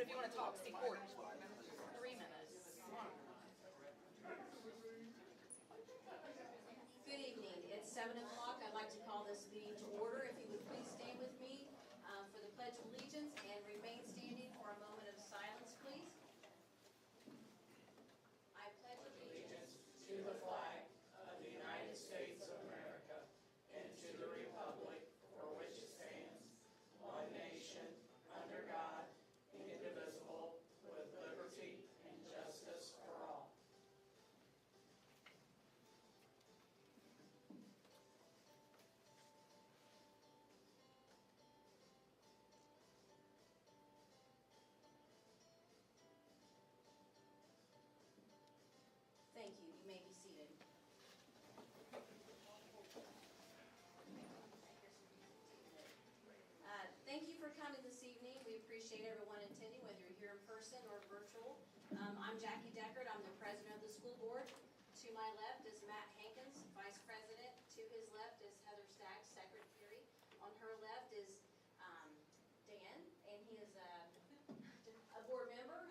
But if you want to talk, Steve Ford. 3 minutes. Good evening. It's 7 o'clock. I'd like to call this meeting to order. If you would please stand with me for the Pledge of Allegiance and remain standing for a moment of silence, please. I pledge allegiance to the flag of the United States of America and to the republic for which it stands, one nation, under God, indivisible, with liberty and justice for all. Thank you. You may be seated. Thank you for coming this evening. We appreciate everyone attending, whether you're here in person or virtual. I'm Jackie Deckard. I'm the president of the school board. To my left is Matt Hankins, vice president. To his left is Heather Staggs, secretary. On her left is Dan, and he is a board member.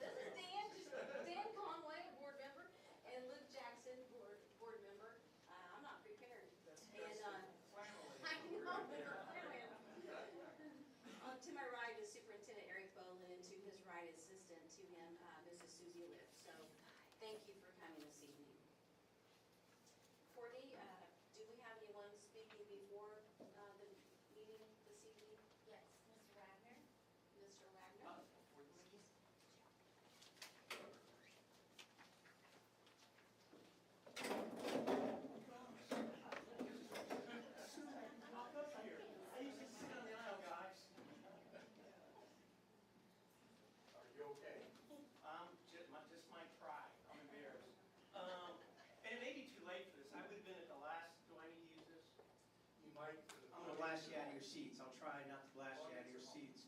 This is Dan Conway, a board member, and Luke Jackson, board member. I'm not prepared. And I know. To my right is Superintendent Eric Bolin, and to his right assistant to him, Mrs. Susie Lipp. So thank you for coming this evening. Courtney, do we have anyone speaking before the meeting this evening? Yes, Mr. Wagner. Mr. Wagner. I usually sit on the aisle, guys. Are you okay? Just my try. I'm embarrassed. And it may be too late for this. I would have been at the last. Do I need to use this? You might. I'm going to blast you out of your seats. I'll try not to blast you out of your seats.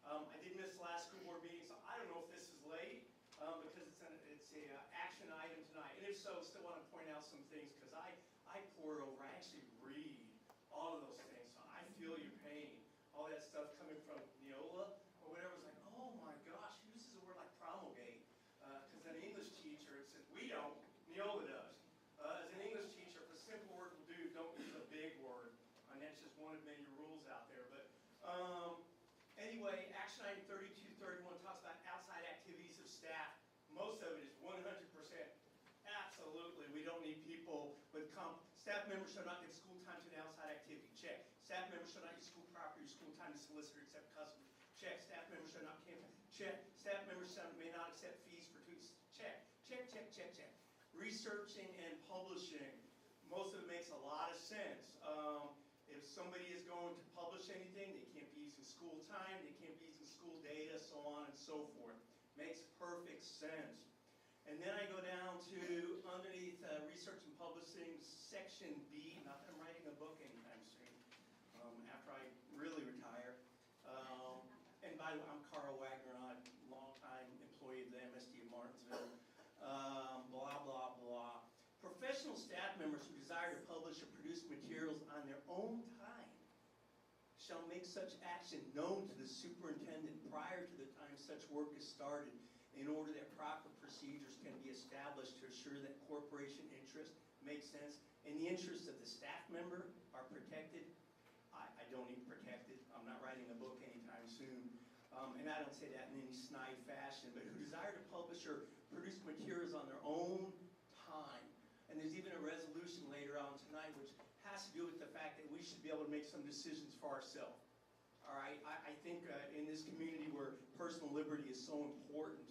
I did miss the last school board meeting, so I don't know if this is late because it's an action item tonight. And if so, still want to point out some things because I pour over. I actually read all of those things, so I feel your pain. All that stuff coming from Neola or whatever is like, oh my gosh, who uses a word like promulgate? Because an English teacher, it says, we don't, Neola does. As an English teacher, if a simple word will do, don't use a big word. And that's just one of many rules out there. But anyway, action item 3231 talks about outside activities of staff. Most of it is 100%. Absolutely, we don't need people with staff members shall not give school time to an outside activity. Check. Staff members shall not use school property or school time to solicit or accept customers. Check. Staff members shall not campaign. Check. Staff members may not accept fees for tweets. Check. Check, check, check, check. Researching and publishing. Most of it makes a lot of sense. If somebody is going to publish anything, they can't be using school time, they can't be using school data, so on and so forth. Makes perfect sense. And then I go down to underneath research and publishing, section B. Not that I'm writing a book anytime soon, after I really retire. And by the way, I'm Carl Wagner, I'm a longtime employee of the MSD of Martinsville. Blah, blah, blah. Professional staff members who desire to publish or produce materials on their own time shall make such action known to the superintendent prior to the time such work is started in order that proper procedures can be established to assure that corporation interest makes sense and the interests of the staff member are protected. I don't need protected. I'm not writing a book anytime soon. And I don't say that in any snide fashion, but who desire to publish or produce materials on their own time. And there's even a resolution later on tonight which has to do with the fact that we should be able to make some decisions for ourselves. All right, I think in this community where personal liberty is so important,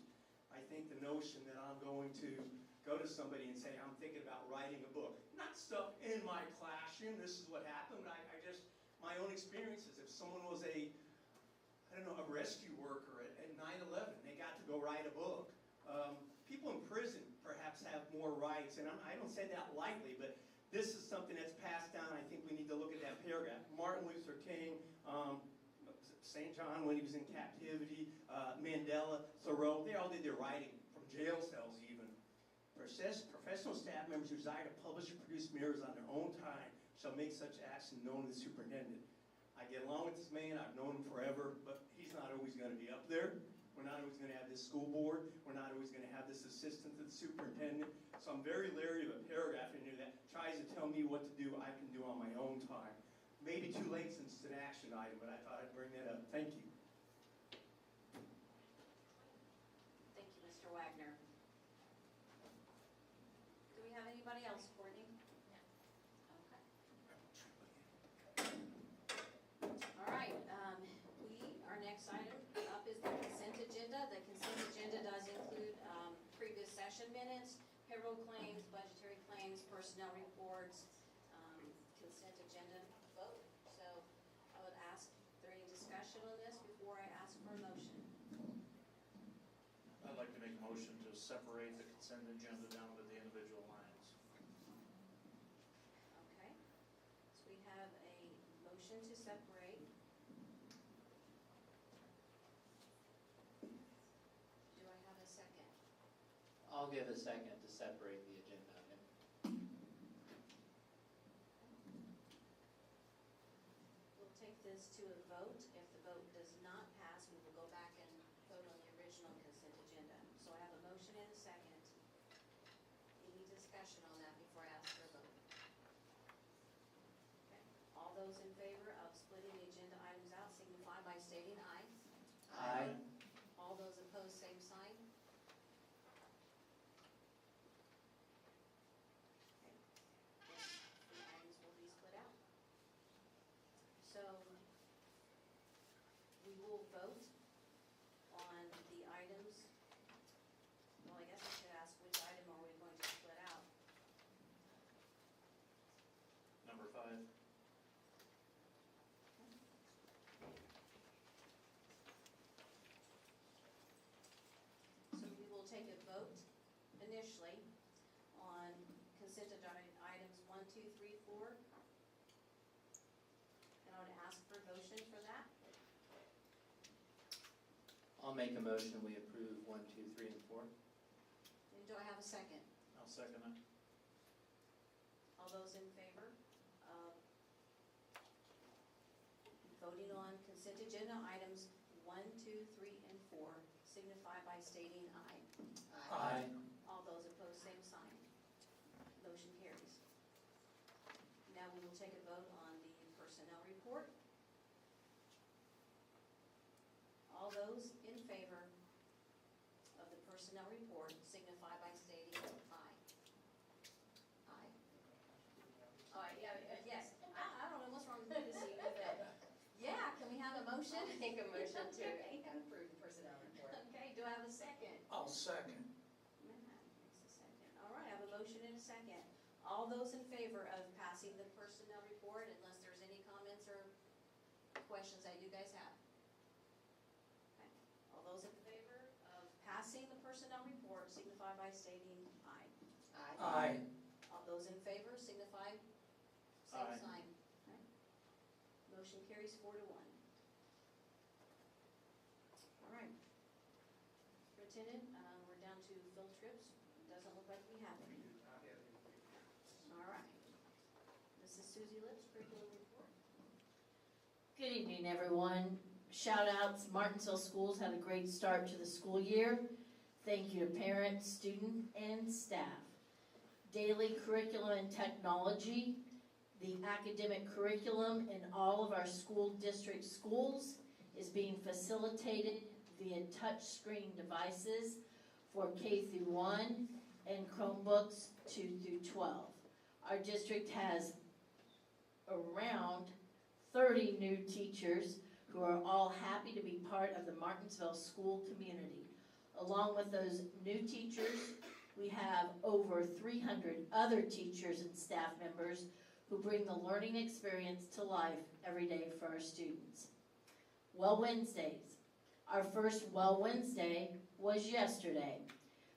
I think the notion that I'm going to go to somebody and say, I'm thinking about writing a book. Not stuff in my classroom, this is what happened, but my own experiences. If someone was a rescue worker at 9/11, they got to go write a book. People in prison perhaps have more rights, and I don't say that lightly, but this is something that's passed down. I think we need to look at that paragraph. Martin Luther King, St. John when he was in captivity, Mandela, Thoreau, they all did their writing from jail cells even. Professional staff members who desire to publish or produce mirrors on their own time shall make such action known to the superintendent. I get along with this man, I've known him forever, but he's not always going to be up there. We're not always going to have this school board. We're not always going to have this assistant to the superintendent. So I'm very leery of a paragraph in here that tries to tell me what to do I can do on my own time. Maybe too late since it's an action item, but I thought I'd bring that up. Thank you. Thank you, Mr. Wagner. Do we have anybody else, Courtney? Okay. All right, our next item up is the consent agenda. The consent agenda does include previous session minutes, payroll claims, budgetary claims, personnel reports, consent agenda vote. So I would ask, is there any discussion on this before I ask for a motion? I'd like to make a motion to separate the consent agenda down to the individual lines. Okay, so we have a motion to separate. Do I have a second? I'll give a second to separate the agenda item. We'll take this to a vote. If the vote does not pass, we will go back and vote on the original consent agenda. So I have a motion and a second. Any discussion on that before I ask for a vote? Okay. All those in favor of splitting the agenda items out signify by stating aye. Aye. All those opposed, same sign. Okay. The items will be split out. So we will vote on the items. Well, I guess I should ask which item are we going to split out? Number 5. So we will take a vote initially on consent agenda items 1, 2, 3, 4. And I would ask for a motion for that. I'll make a motion, we approve 1, 2, 3, and 4. And do I have a second? I'll second it. All those in favor of voting on consent agenda items 1, 2, 3, and 4 signify by stating aye. Aye. All those opposed, same sign. Motion carries. Now we will take a vote on the personnel report. All those in favor of the personnel report signify by stating aye. Aye. Oh, yeah, yes. I don't know what's wrong with me this evening, but, yeah, can we have a motion? Make a motion to approve the personnel report. Okay, do I have a second? I'll second. Matt makes a second. All right, I have a motion and a second. All those in favor of passing the personnel report, unless there's any comments or questions that you guys have? Okay. All those in favor of passing the personnel report signify by stating aye. Aye. All those in favor signify same Aye. sign. Okay. Motion carries 4 to 1. All right. Superintendent, we're down to field trips. Doesn't look like we have any. All right. Mrs. Susie Lips, curriculum report. Good evening, everyone. Shout outs, Martinsville Schools had a great start to the school year. Thank you to parents, student, and staff. Daily curriculum and technology. The academic curriculum in all of our school district schools is being facilitated via touchscreen devices for K through 1 and Chromebooks 2 through 12. Our district has around 30 new teachers who are all happy to be part of the Martinsville school community. Along with those new teachers, we have over 300 other teachers and staff members who bring the learning experience to life every day for our students. Well Wednesdays. Our first Well Wednesday was yesterday.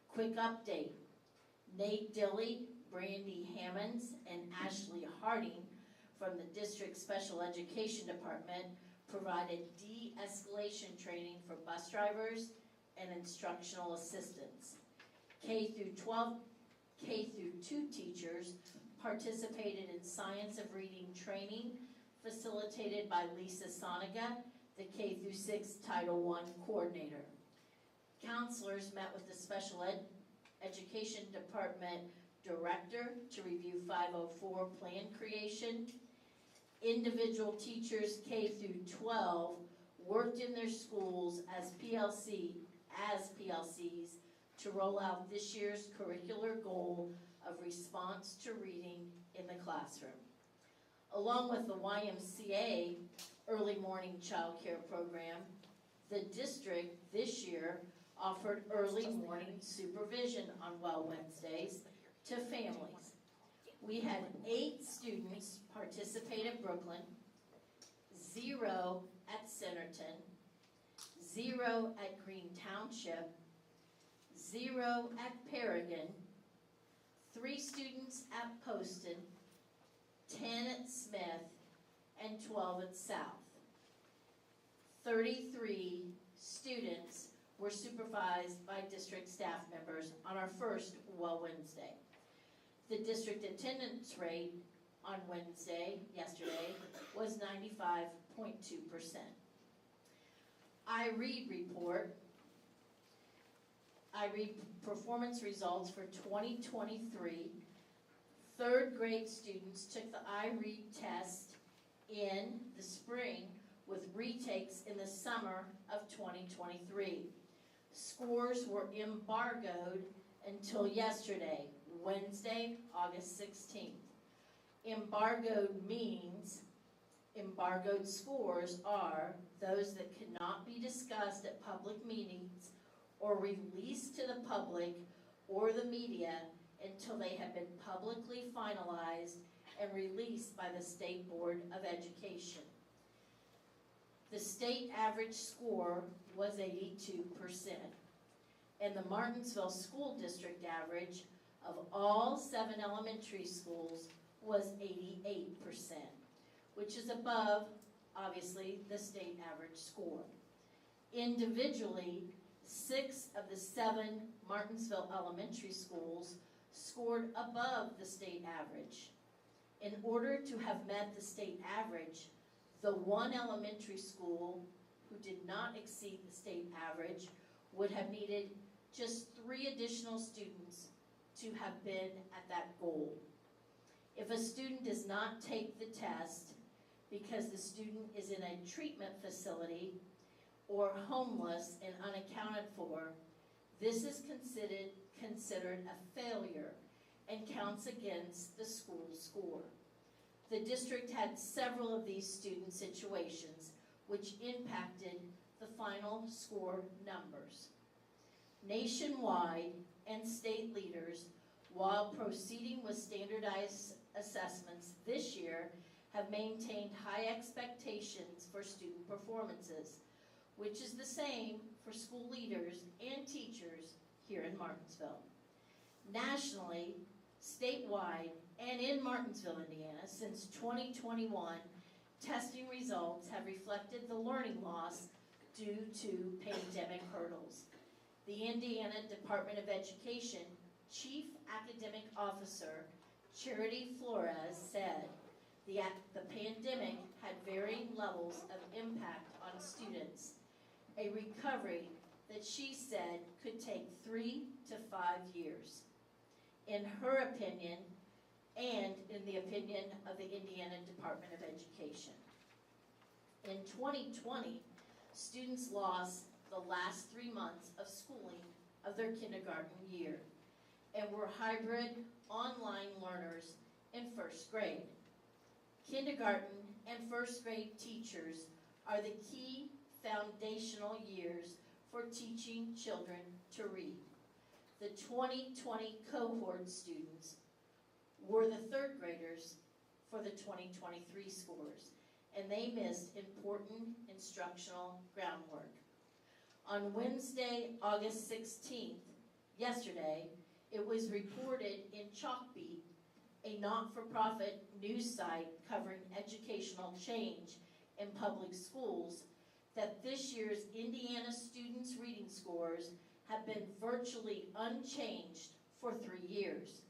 Quick update. Nate Dilley, Brandy Hammonds, and Ashley Harding from the district special education department provided de-escalation training for bus drivers and instructional assistants. K through 2 teachers participated in science of reading training facilitated by Lisa Soniga, the K through 6 Title I coordinator. Counselors met with the Special Education Department Director to review 504 plan creation. Individual teachers K through 12 worked in their schools as PLCs to roll out this year's curricular goal of response to reading in the classroom. Along with the YMCA early morning child care program, the district this year offered early morning supervision on Well Wednesdays to families. We had 8 students participate at Brooklyn, 0 at Centerton, 0 at Green Township, 0 at Paragon, 3 students at Poston, 10 at Smith, and 12 at South. 33 students were supervised by district staff members on our first Well Wednesday. The district attendance rate on yesterday, was 95.2%. I read performance results for 2023. Third grade students took the I-READ test in the spring with retakes in the summer of 2023. Scores were embargoed until yesterday, Wednesday, August 16th. Embargoed means embargoed scores are those that cannot be discussed at public meetings or released to the public or the media until they have been publicly finalized and released by the State Board of Education. The state average score was 82%, and the Martinsville School District average of all 7 elementary schools was 88%, which is above, obviously, the state average score. Individually, 6 of the 7 Martinsville elementary schools scored above the state average. In order to have met the state average, the one elementary school who did not exceed the state average would have needed just 3 additional students to have been at that goal. If a student does not take the test because the student is in a treatment facility or homeless and unaccounted for, this is considered a failure and counts against the school's score. The district had several of these student situations which impacted the final score numbers. Nationwide and state leaders, while proceeding with standardized assessments this year, have maintained high expectations for student performances, which is the same for school leaders and teachers here in Martinsville. Nationally, statewide, and in Martinsville, Indiana, since 2021, testing results have reflected the learning loss due to pandemic hurdles. The Indiana Department of Education Chief Academic Officer Charity Flores said the pandemic had varying levels of impact on students, a recovery that she said could take 3 to 5 years. In her opinion, and in the opinion of the Indiana Department of Education. In 2020, students lost the last 3 months of schooling of their kindergarten year and were hybrid online learners in first grade. Kindergarten and first grade teachers are the key foundational years for teaching children to read. The 2020 cohort students were the third graders for the 2023 scores, and they missed important instructional groundwork. On Wednesday, August 16th, yesterday, it was reported in Chalkbeat, a not-for-profit news site covering educational change in public schools, that this year's Indiana students' reading scores have been virtually unchanged for 3 years.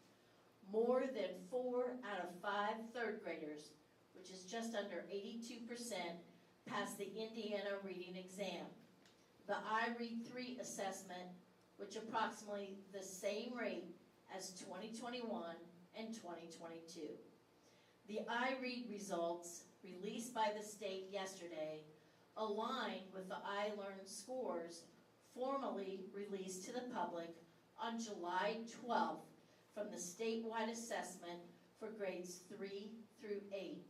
More than 4 out of 5 third graders, which is just under 82%, passed the Indiana reading exam. the iRead3 assessment, which approximately the same rate as 2021 and 2022. The iRead results released by the state yesterday align with the iLearn scores formally released to the public on July 12th from the statewide assessment for grades 3 through 8.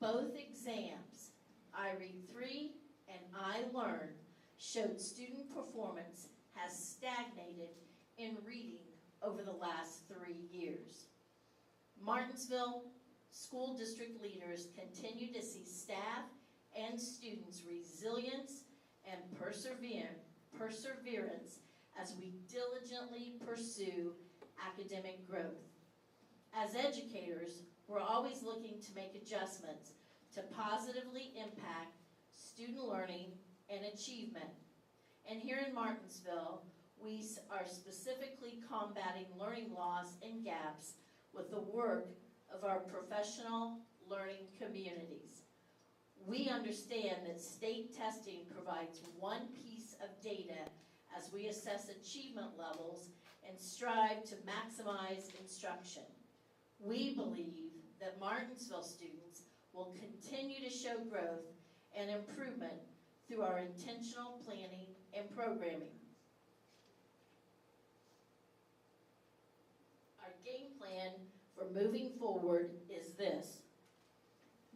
Both exams, iRead3 and iLearn, showed student performance has stagnated in reading over the last 3 years. Martinsville school district leaders continue to see staff and students' resilience and perseverance as we diligently pursue academic growth. As educators, we're always looking to make adjustments to positively impact student learning and achievement. And here in Martinsville, we are specifically combating learning loss and gaps with the work of our professional learning communities. We understand that state testing provides one piece of data as we assess achievement levels and strive to maximize instruction. We believe that Martinsville students will continue to show growth and improvement through our intentional planning and programming. Our game plan for moving forward is this.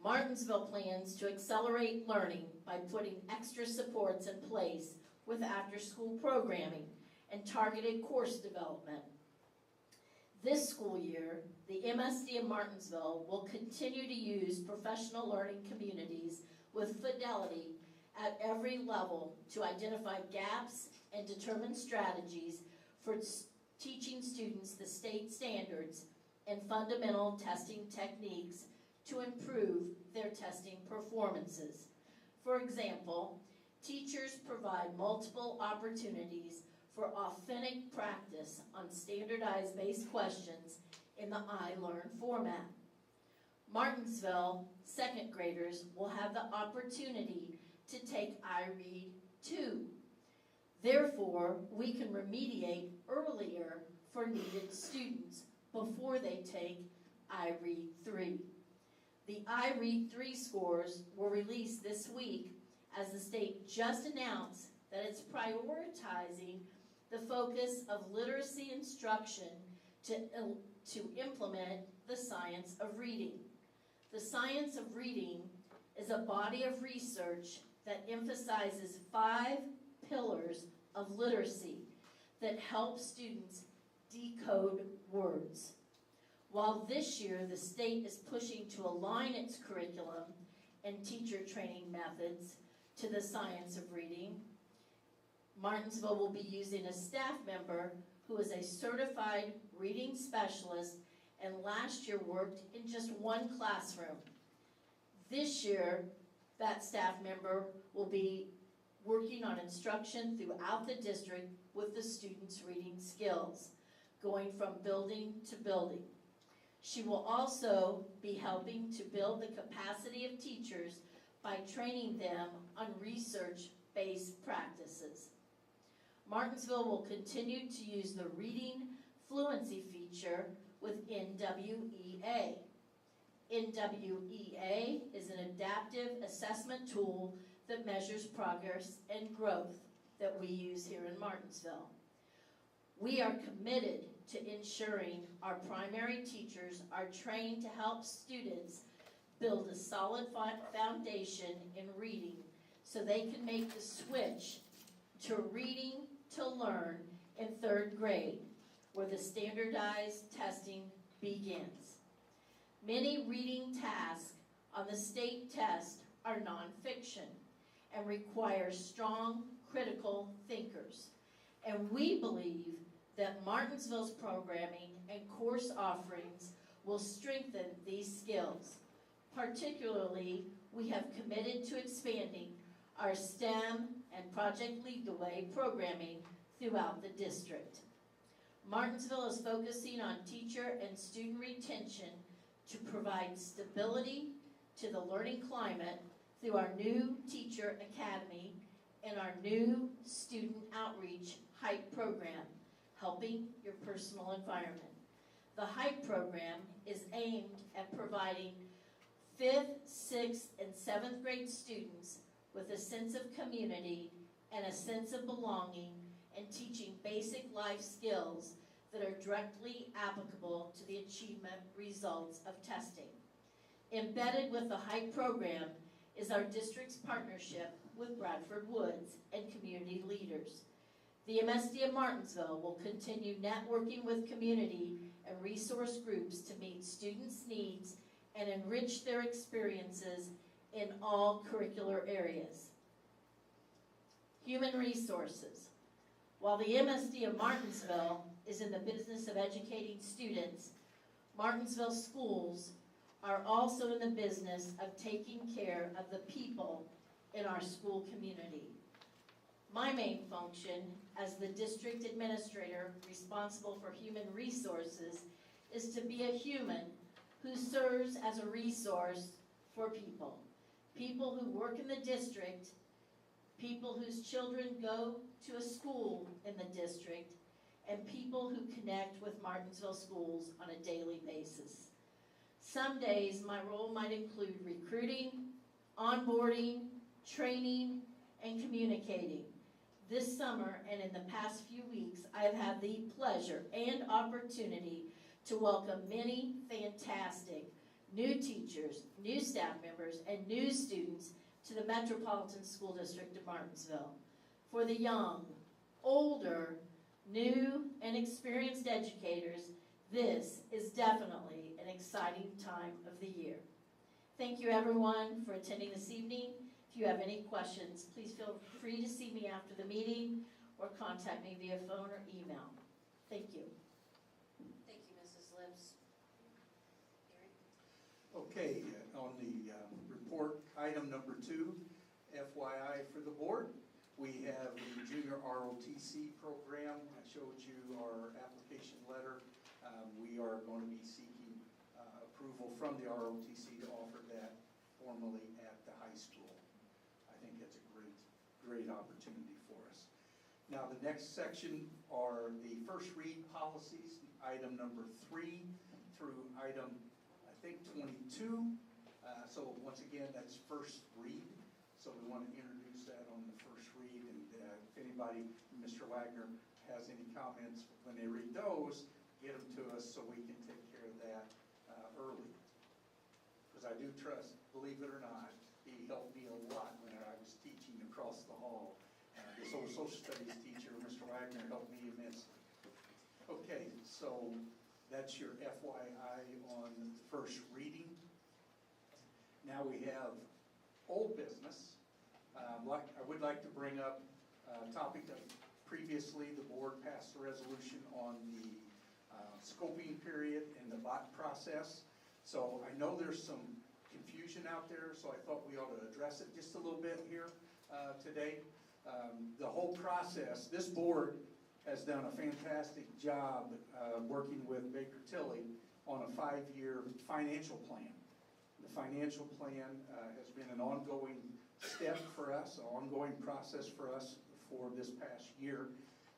Martinsville plans to accelerate learning by putting extra supports in place with after-school programming and targeted course development. This school year, the MSD of Martinsville will continue to use professional learning communities with fidelity at every level to identify gaps and determine strategies for teaching students the state standards and fundamental testing techniques to improve their testing performances. For example, teachers provide multiple opportunities for authentic practice on standardized based questions in the iLearn format. Martinsville second graders will have the opportunity to take iRead2. Therefore, we can remediate earlier for needed students before they take iRead3. The iRead3 scores were released this week as the state just announced that it's prioritizing the focus of literacy instruction to implement the science of reading. The science of reading is a body of research that emphasizes 5 pillars of literacy that help students decode words. While this year the state is pushing to align its curriculum and teacher training methods to the science of reading, Martinsville will be using a staff member who is a certified reading specialist and last year worked in just one classroom. This year, that staff member will be working on instruction throughout the district with the students' reading skills, going from building to building. She will also be helping to build the capacity of teachers by training them on research-based practices. Martinsville will continue to use the reading fluency feature with NWEA. NWEA is an adaptive assessment tool that measures progress and growth that we use here in Martinsville. We are committed to ensuring our primary teachers are trained to help students build a solid foundation in reading so they can make the switch to reading to learn in 3rd grade, where the standardized testing begins. Many reading tasks on the state test are nonfiction and require strong critical thinkers. And we believe that Martinsville's programming and course offerings will strengthen these skills. Particularly, we have committed to expanding our STEM and Project Lead the Way programming throughout the district. Martinsville is focusing on teacher and student retention to provide stability to the learning climate through our new teacher academy in our new student outreach HYPE program, Helping Your Personal Environment. The HYPE program is aimed at providing 5th, 6th, and 7th grade students with a sense of community and a sense of belonging, and teaching basic life skills that are directly applicable to the achievement results of testing. Embedded with the HYPE program is our district's partnership with Bradford Woods and community leaders. The MSD of Martinsville will continue networking with community and resource groups to meet students' needs and enrich their experiences in all curricular areas. Human resources. While the MSD of Martinsville is in the business of educating students, Martinsville schools are also in the business of taking care of the people in our school community. My main function as the district administrator responsible for human resources is to be a human who serves as a resource for people. People who work in the district, people whose children go to a school in the district, and people who connect with Martinsville schools on a daily basis. Some days my role might include recruiting, onboarding, training, and communicating. This summer and in the past few weeks, I have had the pleasure and opportunity to welcome many fantastic new teachers, new staff members, and new students to the Metropolitan School District of Martinsville. For the young, older, new, and experienced educators, this is definitely an exciting time of the year. Thank you everyone for attending this evening. If you have any questions, please feel free to see me after the meeting or contact me via phone or email. Thank you. Thank you, Mrs. Lips. Gary? Okay, on the report, item number 2, FYI for the board, we have the junior ROTC program. I showed you our application letter. We are going to be seeking approval from the ROTC to offer that formally at the high school. I think that's a great opportunity for us. Now the next section are the first read policies, item number 3 through item, I think, 22. So once again, that's first read. So we want to introduce that on the first read, and if anybody, Mr. Wagner, has any comments when they read those, get them to us so we can take care of that early. Because I do trust, believe it or not, he helped me a lot when I was teaching across the hall. This old social studies teacher, Mr. Wagner, helped me immensely. Okay, so that's your FYI on the first reading. Now we have old business. I would like to bring up a topic that previously the board passed a resolution on the scoping period and the BOT process. So I know there's some confusion out there, so I thought we ought to address it just a little bit here today. The whole process, this board has done a fantastic job working with Baker Tilly on a 5-year financial plan. The financial plan has been an ongoing step for us, an ongoing process for us for this past year.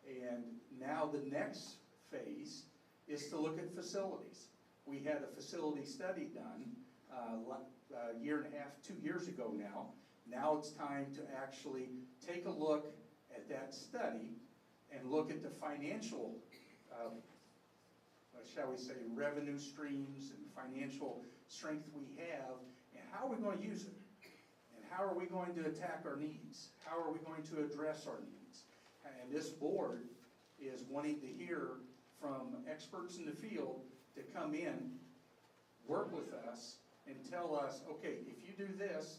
And now the next phase is to look at facilities. We had a facility study done a year and a half, 2 years ago now. Now it's time to actually take a look at that study and look at the financial, shall we say, revenue streams and financial strength we have, and how are we going to use it? And how are we going to attack our needs? How are we going to address our needs? And this board is wanting to hear from experts in the field to come in, work with us, and tell us, okay, if you do this,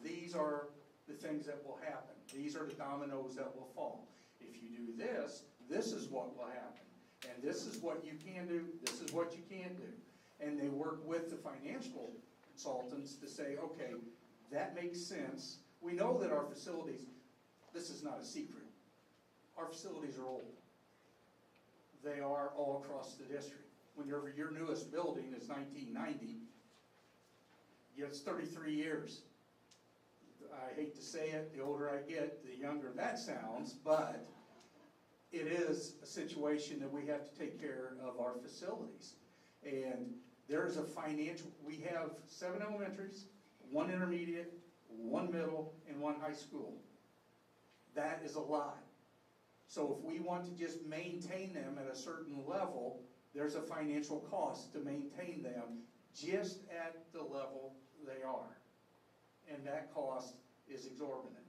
these are the things that will happen. These are the dominoes that will fall. If you do this, this is what will happen. And this is what you can do, this is what you can't do. And they work with the financial consultants to say, okay, that makes sense. We know that our facilities, this is not a secret, our facilities are old. They are all across the district. Whenever your newest building is 1990, it's 33 years. I hate to say it, the older I get, the younger that sounds, but it is a situation that we have to take care of our facilities. And there's a financial, we have 7 elementaries, 1 intermediate, 1 middle, and 1 high school. That is a lot. So if we want to just maintain them at a certain level, there's a financial cost to maintain them just at the level they are. And that cost is exorbitant.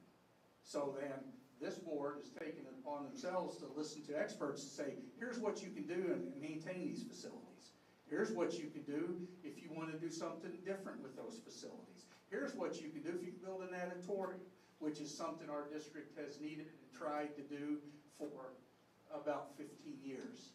So then, this board has taken it upon themselves to listen to experts and say, here's what you can do and maintain these facilities. Here's what you can do if you want to do something different with those facilities. Here's what you can do if you can build an auditorium, which is something our district has needed and tried to do for about 15 years.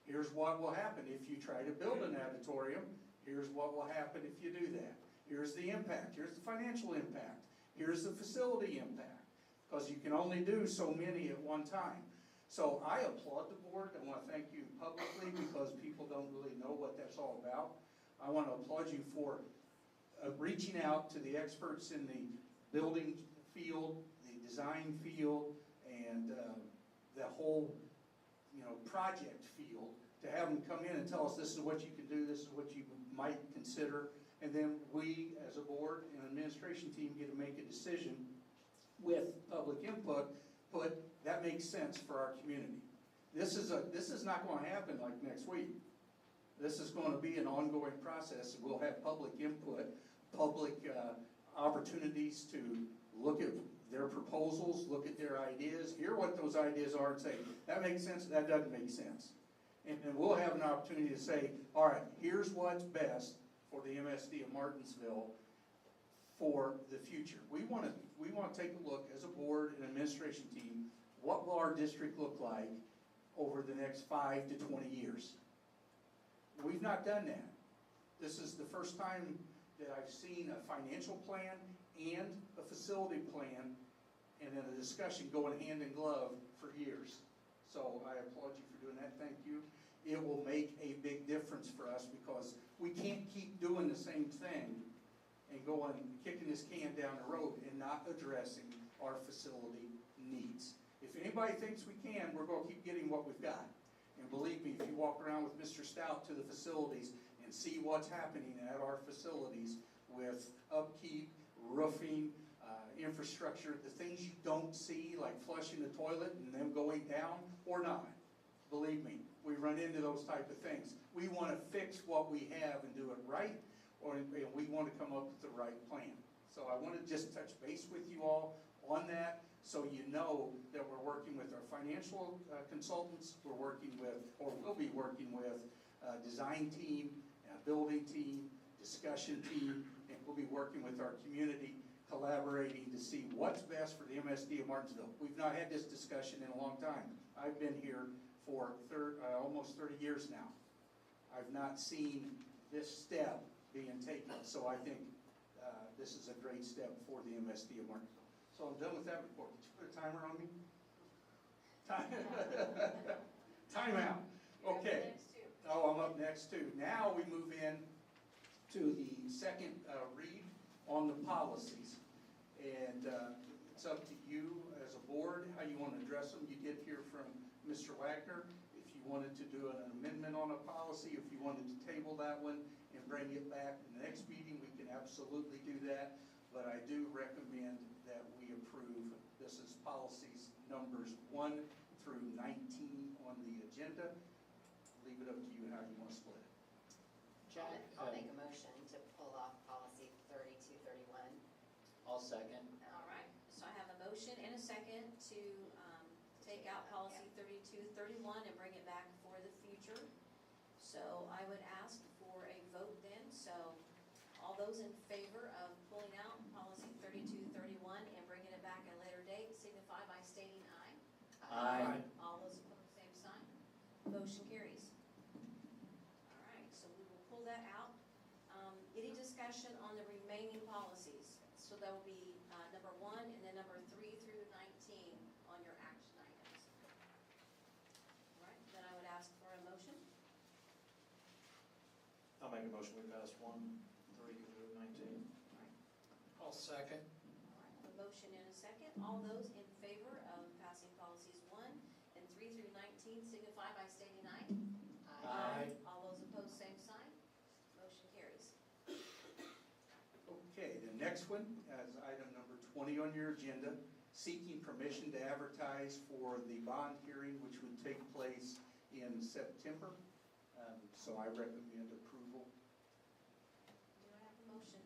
Here's what will happen if you try to build an auditorium. Here's what will happen if you do that. Here's the impact. Here's the financial impact. Here's the facility impact. Because you can only do so many at one time. So I applaud the board. I want to thank you publicly because people don't really know what that's all about. I want to applaud you for reaching out to the experts in the building field, the design field, and the whole, project field, to have them come in and tell us this is what you can do, this is what you might consider, and then we, as a board and administration team, get to make a decision with public input, but that makes sense for our community. This is not going to happen like next week. This is going to be an ongoing process. We'll have public input, public opportunities to look at their proposals, look at their ideas, hear what those ideas are and say, that makes sense, that doesn't make sense. And we'll have an opportunity to say, all right, here's what's best for the MSD of Martinsville for the future. We want to take a look as a board and administration team, what will our district look like over the next 5 to 20 years? We've not done that. This is the first time that I've seen a financial plan and a facility plan and then a discussion going hand in glove for years. So I applaud you for doing that. Thank you. It will make a big difference for us because we can't keep doing the same thing and going, kicking this can down the road and not addressing our facility needs. If anybody thinks we can, we're going to keep getting what we've got. And believe me, if you walk around with Mr. Stout to the facilities and see what's happening at our facilities with upkeep, roofing, infrastructure, the things you don't see, like flushing the toilet and them going down or not, believe me, we run into those type of things. We want to fix what we have and do it right, and we want to come up with the right plan. So I want to just touch base with you all on that, so you know that we're working with our financial consultants, we're working with, or will be working with, design team, building team, discussion team, and we'll be working with our community, collaborating to see what's best for the MSD of Martinsville. We've not had this discussion in a long time. I've been here for almost 30 years now. I've not seen this step being taken, so I think this is a great step for the MSD of Martinsville. So I'm done with that report. Did you put a timer on me? Time out. Okay. Oh, I'm up next too. Now we move in to the second read on the policies. And it's up to you as a board how you want to address them. You did hear from Mr. Wagner. If you wanted to do an amendment on a policy, if you wanted to table that one and bring it back in the next meeting, we can absolutely do that. But I do recommend that we approve, this is policies numbers 1 through 19 on the agenda. Leave it up to you how you want to split it. Jack, I'll make a motion to pull off policy 3231. I'll second. All right, so I have a motion and a second to take out policy 3231 and bring it back for the future. So I would ask for a vote then. So all those in favor of pulling out policy 3231 and bringing it back at a later date signify by stating aye. Aye. All those opposed, same sign. Motion carries. All right, so we will pull that out. Any discussion on the remaining policies? So that will be number 1 and then number 3 through 19 on your action items. All right, then I would ask for a motion. I'll make a motion, we pass 1 through 19. I'll second. All right, a motion and a second. All those in favor of passing policies 1 and 3 through 19 signify by stating aye. Aye. All those opposed, same sign. Motion carries. Okay, the next one is item number 20 on your agenda, seeking permission to advertise for the bond hearing, which would take place in September. So I recommend approval. Do I have a motion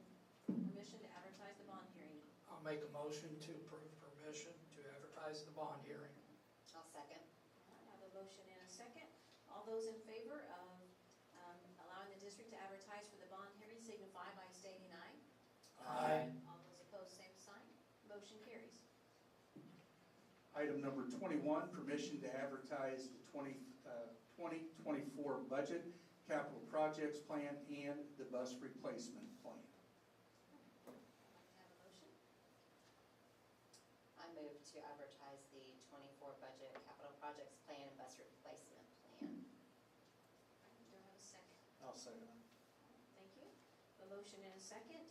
for permission to advertise the bond hearing? I'll make a motion to approve permission to advertise the bond hearing. I'll second. I have a motion and a second. All those in favor of allowing the district to advertise for the bond hearing signify by stating aye. Aye. All those opposed, same sign. Motion carries. Item number 21, permission to advertise the 2024 budget, capital projects plan, and the bus replacement plan. I'd like to have a motion. I move to advertise the 24 budget capital projects plan and bus replacement plan. Do I have a second? I'll second it. Thank you. A motion and a second.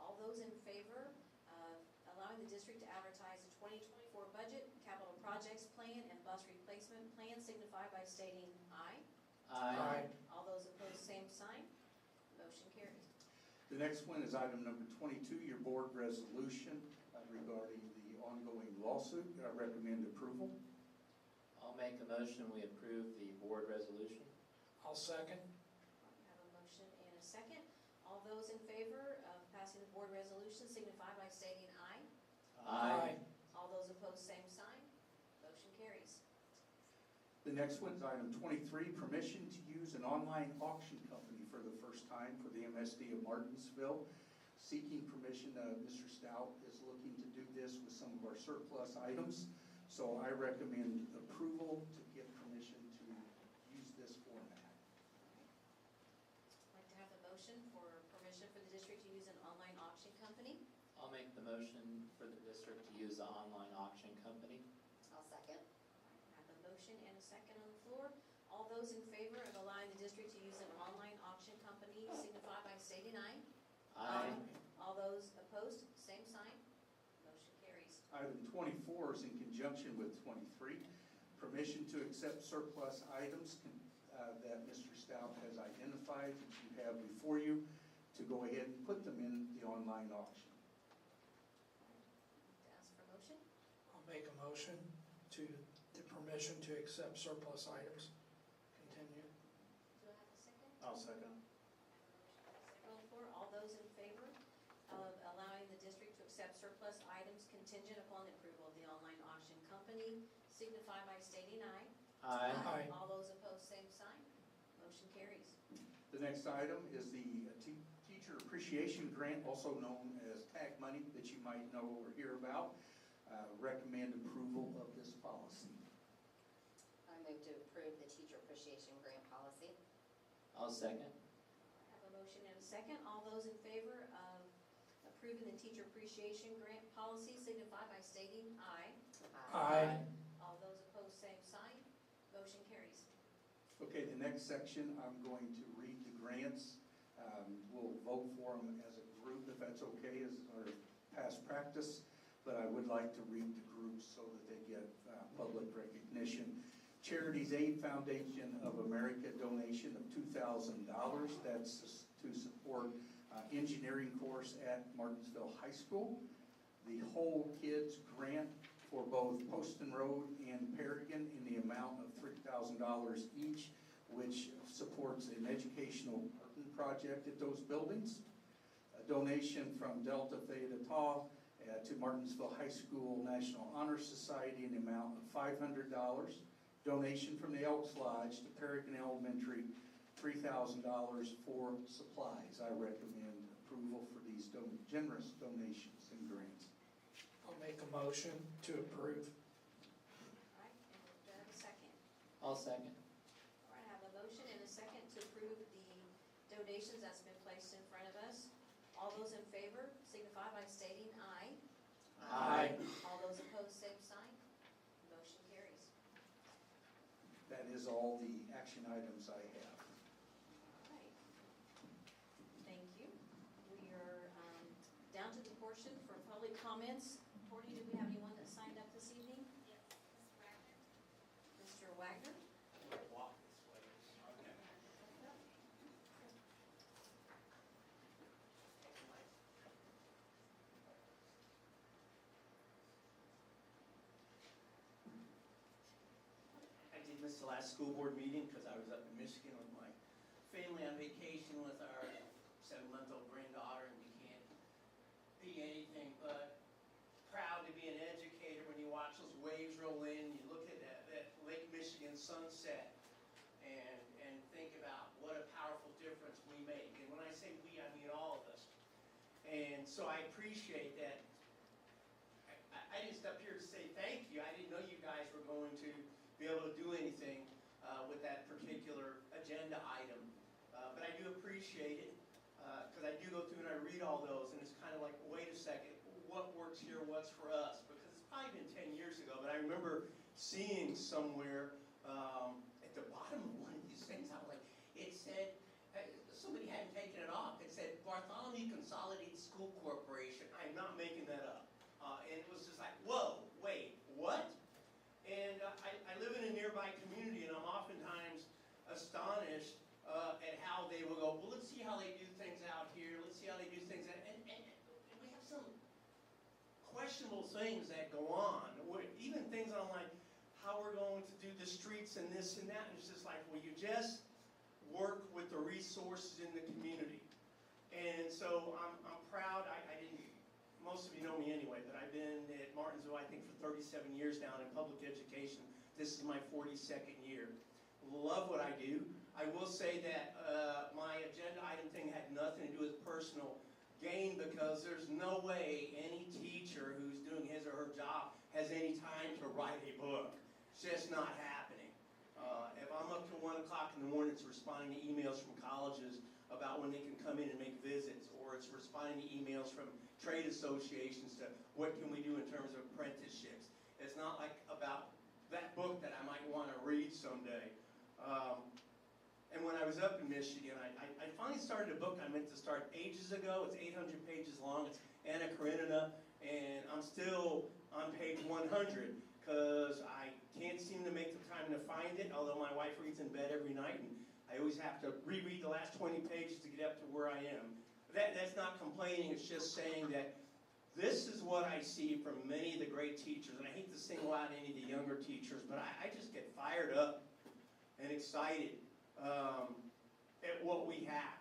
All those in favor of allowing the district to advertise the 2024 budget, capital projects plan, and bus replacement plan signify by stating aye. Aye. All those opposed, same sign. Motion carries. The next one is item number 22, your board resolution regarding the ongoing lawsuit. I recommend approval. I'll make a motion, we approve the board resolution. I'll second. I have a motion and a second. All those in favor of passing the board resolution signify by stating aye. All those opposed, same sign. Motion carries. The next one is item 23, permission to use an online auction company for the first time for the MSD of Martinsville. Seeking permission, Mr. Stout is looking to do this with some of our surplus items. So I recommend approval to get permission to use this format. I'd like to have the motion for permission for the district to use an online auction company. I'll make the motion for the district to use an online auction company. I'll second. I have a motion and a second on the floor. All those in favor of allowing the district to use an online auction company signify by stating aye. All those opposed, same sign. Motion carries. Item 24 is in conjunction with 23, permission to accept surplus items that Mr. Stout has identified that you have before you to go ahead and put them in the online auction. To ask for motion. I'll make a motion to the permission to accept surplus items. Continue. Do I have a second? I'll second. Second on the floor. All those in favor of allowing the district to accept surplus items contingent upon the approval of the online auction company signify by stating aye. Aye. All those opposed, same sign. Motion carries. The next item is the Teacher Appreciation Grant, also known as TAG money, that you might know or hear about. Recommend approval of this policy. I move to approve the teacher appreciation grant policy. I'll second. I have a motion and a second. All those in favor of approving the teacher appreciation grant policy signify by stating aye. Aye. All those opposed, same sign. Motion carries. Okay, the next section, I'm going to read the grants. We'll vote for them as a group, if that's okay, as our past practice. But I would like to read the groups so that they get public recognition. Charities Aid Foundation of America donation of $2,000. That's to support engineering course at Martinsville High School. The Whole Kids Grant for both Poston Road and Paragon in the amount of $3,000 each, which supports an educational project at those buildings. A donation from Delta Theta Tau to Martinsville High School National Honor Society in the amount of $500. Donation from the Elks Lodge to Paragon Elementary, $3,000 for supplies. I recommend approval for these generous donations and grants. I'll make a motion to approve. All right, and do I have a second? I'll second. All right, I have a motion and a second to approve the donations that's been placed in front of us. All those in favor signify by stating aye. All those opposed, same sign. Motion carries. That is all the action items I have. All right. Thank you. We are down to the portion for public comments missed the last school board meeting because I was up in Michigan with my family on vacation with our 7-month-old granddaughter, and we can't be anything but proud to be an educator when you watch those waves roll in, you look at that Lake Michigan sunset, and think about what a powerful difference we make. And when I say we, I mean all of us. And so I appreciate that. I didn't step here to say thank you. I didn't know you guys were going to be able to do anything with that particular agenda item. But I do appreciate it because I do go through and I read all those, and it's kind of like, wait a second, what works here, what's for us? Because it's probably been 10 years ago, but I remember seeing somewhere at the bottom of one of these things, I was like, it said, somebody hadn't taken it off. It said Bartholomew Consolidated School Corporation. I'm not making that up. And it was just like, whoa, wait, what? And I live in a nearby community, and I'm oftentimes astonished at how they will go, well, let's see how they do things out here. Let's see how they do things. And we have some questionable things that go on. Even things on like how we're going to do the streets and this and that. And it's just like, well, you just work with the resources in the community. And so I'm proud. I didn't, most of you know me anyway, but I've been at Martinsville, I think, for 37 years now in public education. This is my 42nd year. Love what I do. I will say that my agenda item thing had nothing to do with personal gain, because there's no way any teacher who's doing his or her job has any time to write a book. It's just not happening. If I'm up till 1 o'clock in the morning, it's responding to emails from colleges about when they can come in and make visits, or it's responding to emails from trade associations to what can we do in terms of apprenticeships. It's not like about that book that I might want to read someday. And when I was up in Michigan, I finally started a book I meant to start ages ago. It's 800 pages long. It's Anna Karenina, and I'm still on page 100 because I can't seem to make the time to find it, although my wife reads in bed every night, and I always have to reread the last 20 pages to get up to where I am. That's not complaining, it's just saying that this is what I see from many of the great teachers, and I hate to single out any of the younger teachers, but I just get fired up and excited at what we have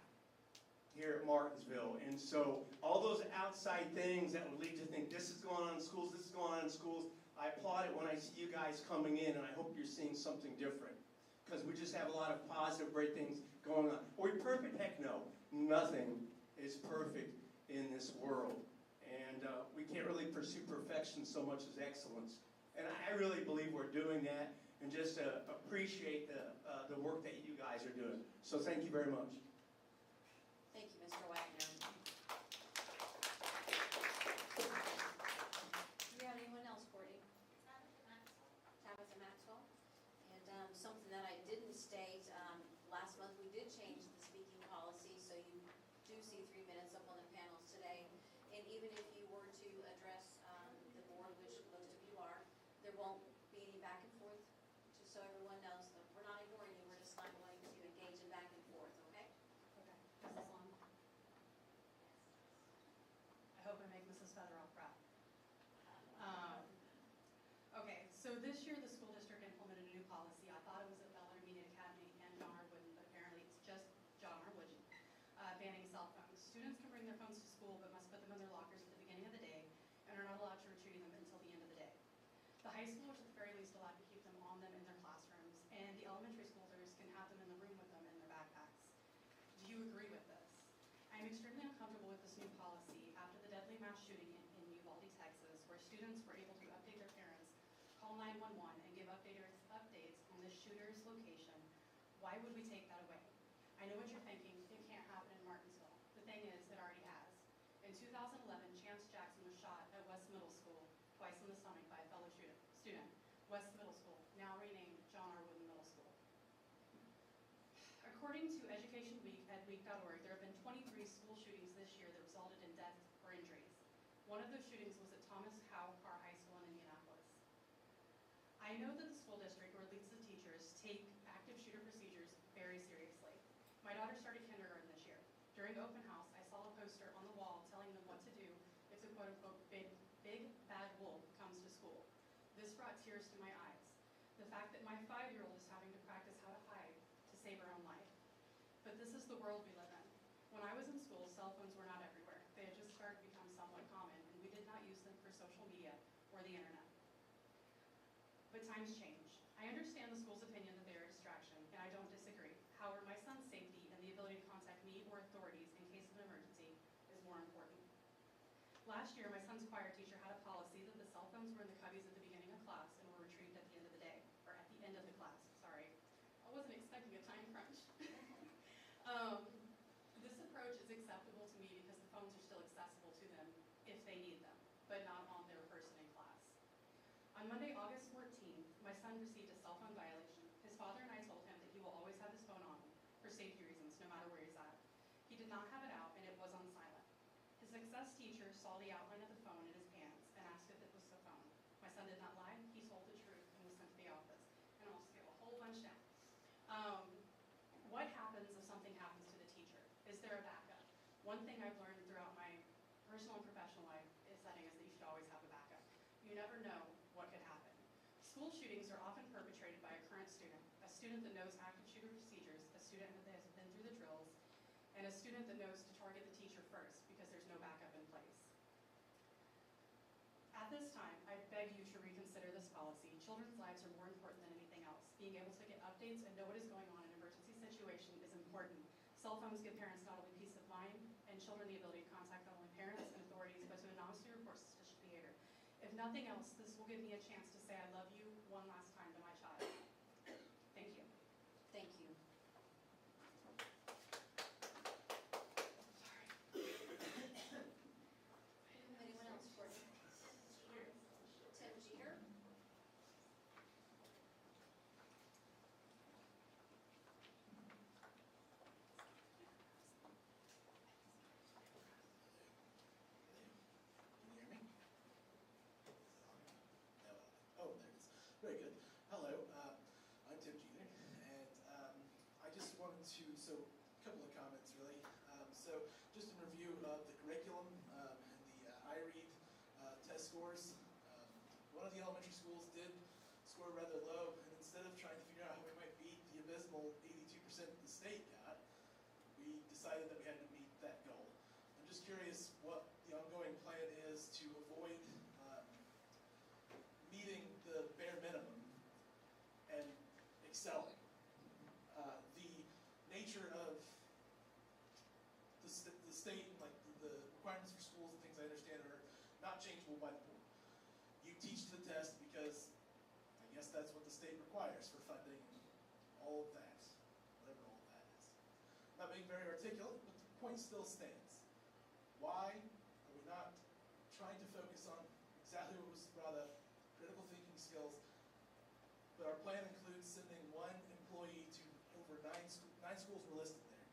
here at Martinsville. And so all those outside things that would lead you to think this is going on in schools, this is going on in schools, I applaud it when I see you guys coming in, and I hope you're seeing something different. Because we just have a lot of positive, great things going on. Are we perfect? Heck no. Nothing is perfect in this world. And we can't really pursue perfection so much as excellence. And I really believe we're doing that, and just appreciate the work that you guys are doing. So thank you very much. Thank you, Mr. Wagner. Do you have anyone else, Courtney? Tabitha Maxwell. And something that I didn't state, last month we did change the speaking policy, so you do see 3 minutes up on the panels today. And even if you were to address the board, which most of you are, there won't be any back and forth, just so everyone knows that we're not ignoring you, we're just not going to engage in back and forth, okay? Okay, Mrs. Long? I hope I make Mrs. Federer proud. Okay, so this year the school district implemented a new policy. I thought it was at Bel Intermediate Academy and John R. Wooden, but apparently it's just John R. Wooden, banning cell phones. Students can bring their phones to school, but must put them in their lockers at the beginning of the day, and are not allowed to retrieve them until the end of the day. The high schoolers at the very least allowed to keep them on them in their classrooms, and the elementary schoolers can have them in the room with them in their backpacks. Do you agree with this? I am extremely uncomfortable with this new policy after the deadly mass shooting in Uvalde, Texas, where students were able to update their parents, call 911, and give updates on the shooter's location. Why would we take that away? I know what you're thinking, it can't happen in Martinsville. The thing is, it already has. In 2011, Chance Jackson was shot at West Middle School, twice in the stomach by a fellow student. West Middle School, now renamed John R. Wooden Middle School. According to Education Week at week.org, there have been 23 school shootings this year that resulted in deaths or injuries. One of those shootings was at Thomas Howe Carr High School in Indianapolis. I know that the school district, or at least the teachers, take active shooter procedures very seriously. My daughter started kindergarten this year. During open house, I saw a poster on the wall telling them what to do if the quote-unquote big bad wolf comes to school. This brought tears to my eyes. The fact that my 5-year-old is the world we live in. When I was in school, cell phones were not everywhere. They had just started to become somewhat common, and we did not use them for social media or the internet. But times change. I understand the school's opinion that they are a distraction, and I don't disagree. However, my son's safety and the ability to contact me or authorities in case of an emergency is more important. Last year, my son's choir teacher had a policy that the cell phones were in the cubbies at the beginning of class and were retrieved at the end of the day, or at the end of the class, sorry. I wasn't expecting a time crunch. This approach is acceptable to me because the phones are still accessible to them if they need them, but not on their person in class. On Monday, August 14th, my son received a cell phone violation. His father and I told him that he will always have his phone on for safety reasons, no matter where he's at. He did not have it out, and it was on silent. His success teacher saw the outline of the phone in his pants and asked if it was the phone. My son did not lie. He told the truth and was sent to the office. And I'll skip a whole bunch down. What happens if something happens to the teacher? Is there a backup? One thing I've learned throughout my personal and professional life setting is that you should always have a backup. You never know what could happen. School shootings are often perpetrated by a current student that knows active shooter procedures, a student that has been through the drills, and a student that knows to target the teacher first because there's no backup in place. At this time, I beg you to reconsider this policy. Children's lives are more important than anything else. Being able to get updates and know what is going on in an emergency situation is important. Cell phones give parents not only peace of mind and children the ability to contact not only parents and authorities, but to anonymously report suspicious behavior. If nothing else, this will give me a chance to say I love you one last time to my child. Thank you. Thank you. Anyone else for Tim Jeter? Can you hear me? Oh, there it is. Very good. Hello, I'm Tim Jeter, and I just wanted to, so a couple of comments really. So just in review of the curriculum and the iRead test scores. One of the elementary schools did score rather low, and instead of trying to figure out how we might beat the abysmal 82% the state got, we decided that we had to meet that goal. I'm just curious what the ongoing plan is to avoid meeting the bare minimum and excelling. The nature of the state, and like the requirements for schools and things I understand are not changeable by the board. You teach to the test because I guess that's what the state requires for funding and all of that, whatever all of that is. I'm not being very articulate, but the point still stands. Why are we not trying to focus on exactly what was brought up, critical thinking skills, but our plan includes sending one employee to over nine schools were listed there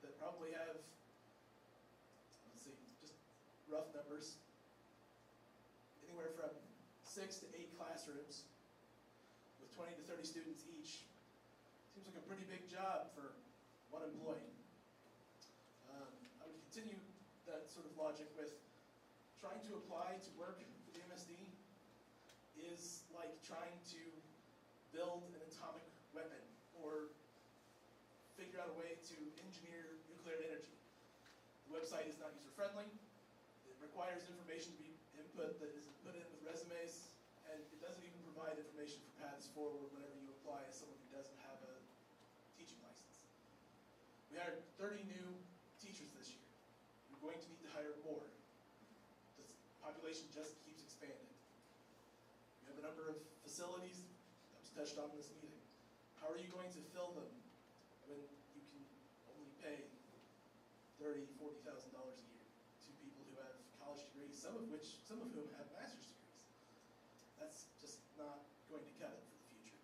that probably have, let's see, just rough numbers, anywhere from 6 to 8 classrooms with 20 to 30 students each. Seems like a pretty big job for one employee. I would continue that sort of logic with trying to apply to work for the MSD is like trying to build an atomic weapon or figure out a way to engineer nuclear energy. The website is not user-friendly. It requires information to be input that is put in with resumes, and it doesn't even provide information for paths forward whenever you apply as someone who doesn't have a teaching license. We hired 30 new teachers this year. We're going to need to hire more. The population just keeps expanding. We have a number of facilities that was touched on in this meeting. How are you going to fill them when you can only pay $30,000, $40,000 a year to people who have college degrees, some of whom have master's degrees? That's just not going to cut it for the future.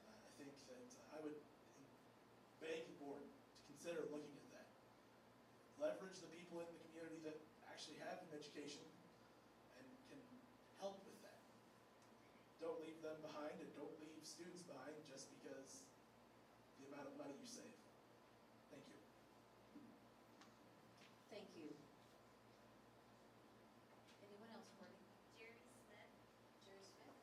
I think that I would beg the board to consider looking at that. Leverage the people in the community that actually have an education and can help with that. Don't leave them behind, and don't leave students behind just because the amount of money you save. Thank you. Thank you. Anyone else, Courtney? Jerry Smith. Jerry Smith?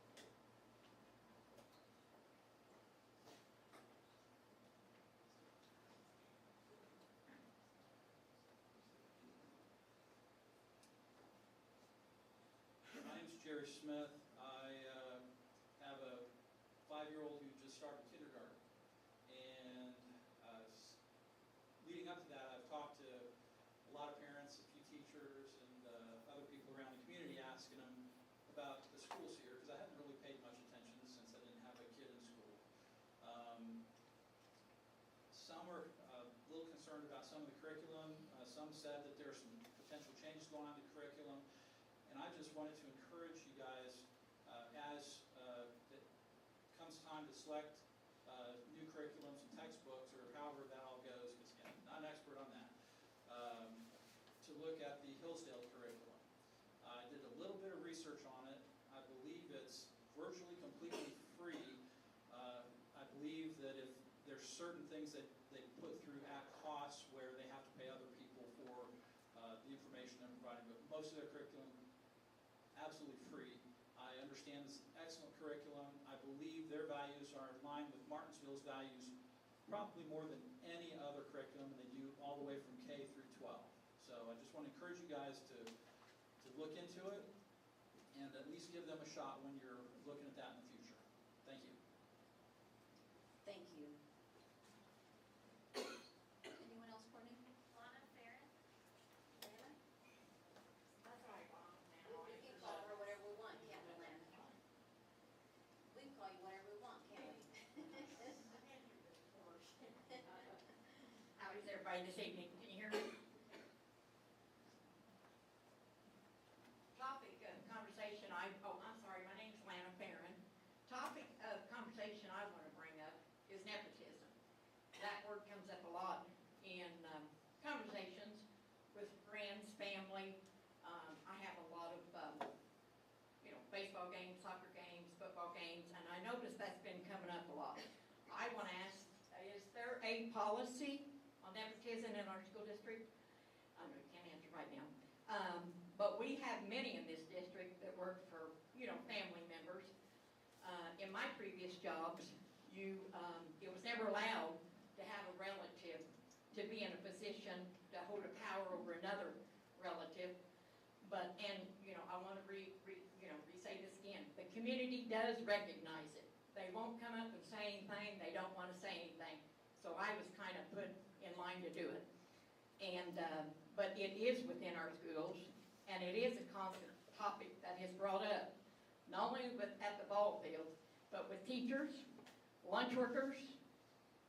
Terry Smith. I have a 5-year-old who just started kindergarten. And leading up to that, I've talked to a lot of parents, a few teachers, and other people around the community asking them about the schools here, because I hadn't really paid much attention since I didn't have a kid in school. Some were a little concerned about some of the curriculum. Some said that there are some potential changes going on in the curriculum. And I just wanted to encourage you guys, as it comes time to select new curriculums and textbooks, or however that all goes, because again, I'm not an expert on that, to look at the Hillsdale curriculum. I did a little bit of research on it. I believe it's virtually completely free. I believe that if there's certain things that they put through at costs where they have to pay other people for the information they're providing, but most of their curriculum absolutely free. I understand it's an excellent curriculum. I believe their values are in line with Martinsville's values probably more than any other curriculum, and they do all the way from K through 12. So I just want to encourage you guys to look into it and at least give them a shot when you're looking at that in the future. Thank you. Thank you. Anyone else, Courtney? Lana Farron. Lana? That's right, Lana. We can call her whatever we want, can't we, Lana? We can call you whatever we want, can't we? How is everybody this evening? Can you hear me? Topic of conversation I'm sorry, my name's Lana Farron. Topic of conversation I want to bring up is nepotism. That word comes up a lot in conversations with friends, family. I have a lot of, baseball games, soccer games, football games, and I notice that's been coming up a lot. I want to ask, is there a policy on nepotism in our school district? I know you can't answer right now. But we have many in this district that work for, family members. In my previous jobs, it was never allowed to have a relative to be in a position to hold a power over another relative. But, I want to re-say this again. The community does recognize it. They won't come up and say anything. They don't want to say anything. So I was kind of put in line to do it. And, but it is within our schools, and it is a constant topic that is brought up, not only at the ball field, but with teachers, lunch workers,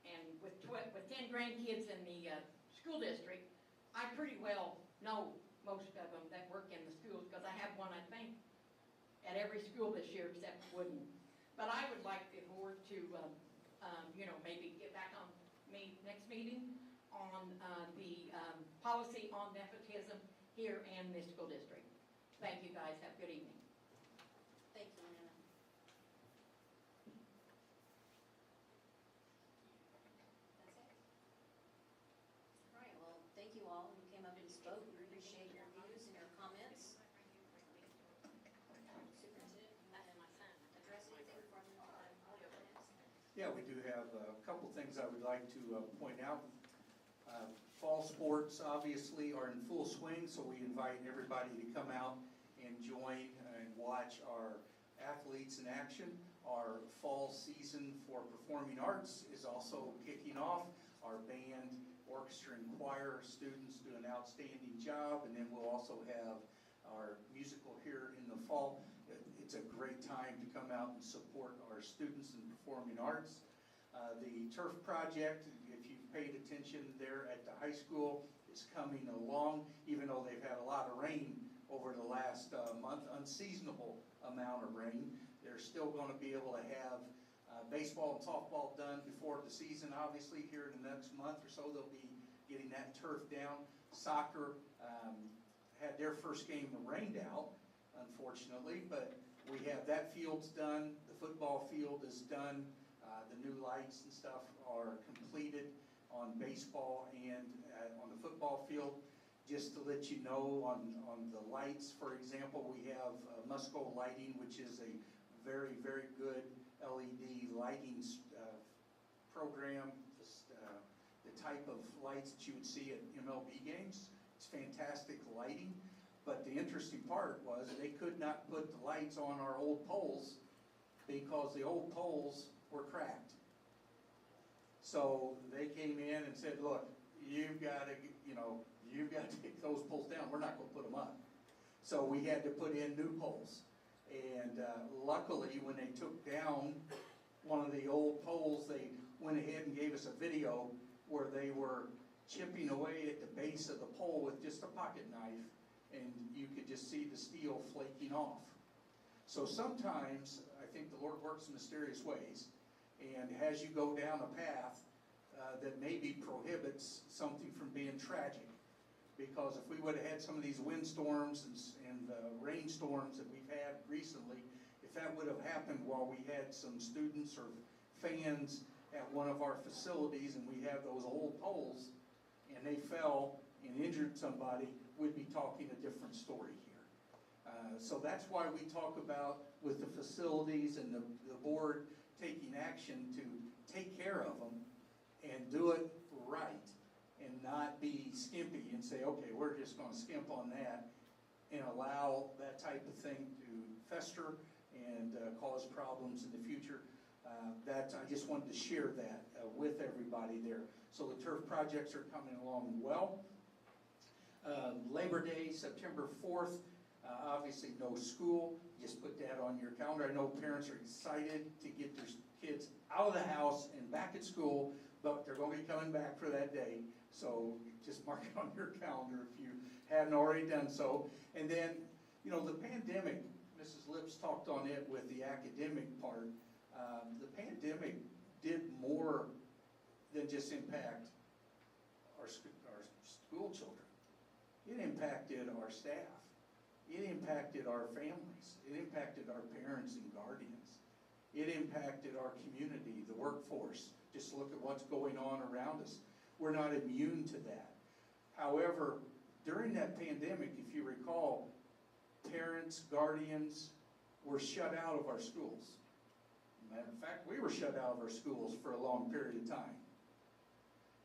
and with 10 grandkids in the school district. I pretty well know most of them that work in the schools, because I have one, I think, at every school this year except Wooden. But I would like the board to, maybe get back on me next meeting on the policy on nepotism here in this school district. Thank you, guys. Have a good evening. Thank you, Lana. That's it? All right, well, thank you all who came up and spoke. We appreciate your views and your comments. Superintendent, address anything from the audience? Yeah, we do have a couple things I would like to point out. Fall sports obviously are in full swing, so we invite everybody to come out and join and watch our athletes in action. Our fall season for performing arts is also kicking off. Our band, orchestra, and choir students do an outstanding job, and then we'll also have our musical here in the fall. It's a great time to come out and support our students in performing arts. The turf project, if you've paid attention there at the high school, is coming along, even though they've had a lot of rain over the last month, unseasonable amount of rain. They're still going to be able to have baseball and softball done before the season, obviously, here in the next month or so. They'll be getting that turf down. Soccer had their first game rained out, unfortunately, but we have that field's done. The football field is done. The new lights and stuff are completed on baseball and on the football field. Just to let you know, on the lights, for example, we have Musco Lighting, which is a very, very good LED lighting program. The type of lights that you would see at MLB games. It's fantastic lighting. But the interesting part was they could not put the lights on our old poles because the old poles were cracked. So they came in and said, look, you've got to take those poles down. We're not going to put them up. So we had to put in new poles. And luckily, when they took down one of the old poles, they went ahead and gave us a video where they were chipping away at the base of the pole with just a pocket knife, and you could just see the steel flaking off. So sometimes, I think the Lord works in mysterious ways, and as you go down a path that maybe prohibits something from being tragic. Because if we would have had some of these windstorms and rainstorms that we've had recently, if that would have happened while we had some students or fans at one of our facilities and we have those old poles and they fell and injured somebody, we'd be talking a different story here. So that's why we talk about with the facilities and the board taking action to take care of them and do it right and not be skimpy and say, okay, we're just going to skimp on that and allow that type of thing to fester and cause problems in the future. I just wanted to share that with everybody there. So the turf projects are coming along well. Labor Day, September 4th, obviously no school. Just put that on your calendar. I know parents are excited to get their kids out of the house and back at school, but they're going to be coming back for that day. So just mark it on your calendar if you hadn't already done so. And then, you know, the pandemic, Mrs. Lips talked on it with the academic part. The pandemic did more than just impact our school children. It impacted our staff. It impacted our families. It impacted our parents and guardians. It impacted our community, the workforce. Just look at what's going on around us. We're not immune to that. However, during that pandemic, if you recall, parents, guardians were shut out of our schools. Matter of fact, we were shut out of our schools for a long period of time.